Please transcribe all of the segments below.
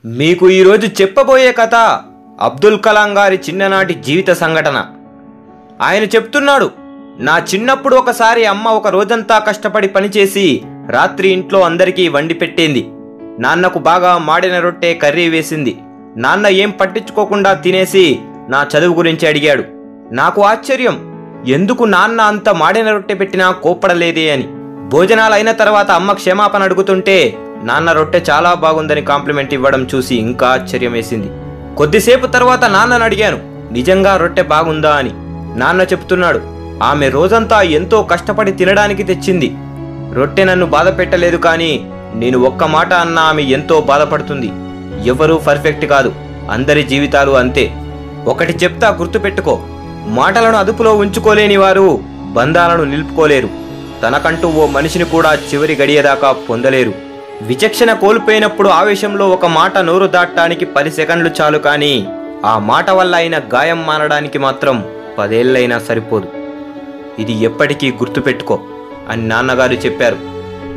మీకు ఈరోజు చెప్పబోయే కథ అబ్దుల్ కలాం గారి చిన్ననాటి జీవిత సంఘటన. ఆయన చెప్తున్నాడు, నా చిన్నప్పుడు ఒకసారి అమ్మ ఒక రోజంతా కష్టపడి పనిచేసి రాత్రి ఇంట్లో అందరికీ వండి పెట్టింది. నాన్నకు బాగా మాడిన రొట్టె కర్రీ వేసింది. నాన్న ఏం పట్టించుకోకుండా తినేసి నా చదువు గురించి అడిగాడు. నాకు ఆశ్చర్యం, ఎందుకు నాన్న అంత మాడిన రొట్టె పెట్టినా కోప్పడలేదే అని. భోజనాలు అయిన తర్వాత అమ్మ క్షమాపణ అడుగుతుంటే నాన్న రొట్టె చాలా బాగుందని కాంప్లిమెంట్ ఇవ్వడం చూసి ఇంకా ఆశ్చర్యం వేసింది. కొద్దిసేపు తర్వాత నాన్నను అడిగాను, నిజంగా రొట్టె బాగుందా అని. నాన్న చెప్తున్నాడు, ఆమె రోజంతా ఎంతో కష్టపడి తినడానికి తెచ్చింది. రొట్టె నన్ను బాధ పెట్టలేదు, కానీ నేను ఒక్క మాట అన్నా ఆమె ఎంతో బాధపడుతుంది. ఎవరూ పర్ఫెక్ట్ కాదు, అందరి జీవితాలు అంతే. ఒకటి చెప్తా, గుర్తుపెట్టుకో, మాటలను అదుపులో ఉంచుకోలేని వారు బంధాలను నిలుపుకోలేరు. తనకంటూ ఓ మనిషిని కూడా చివరి గడియదాకా పొందలేరు. విచక్షణ కోల్పోయినప్పుడు ఆవేశంలో ఒక మాట నోరు దాటడానికి 10 సెకండ్లు చాలు, కానీ ఆ మాట వల్ల అయిన గాయం మానడానికి మాత్రం 10 ఏళ్ళైనా సరిపోదు. ఇది ఎప్పటికీ గుర్తుపెట్టుకో అని నాన్నగారు చెప్పారు.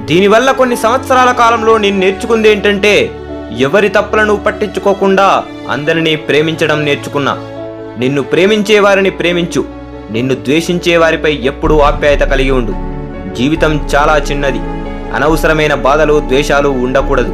దీనివల్ల కొన్ని సంవత్సరాల కాలంలో నేను నేర్చుకుంది ఏంటంటే, ఎవరి తప్పులను పట్టించుకోకుండా అందరినీ ప్రేమించడం నేర్చుకున్నా. నిన్ను ప్రేమించే వారిని ప్రేమించు, నిన్ను ద్వేషించే వారిపై ఎప్పుడూ ఆప్యాయత కలిగి ఉండు. జీవితం చాలా చిన్నది, అనవసరమైన బాధలు ద్వేషాలు ఉండకూడదు.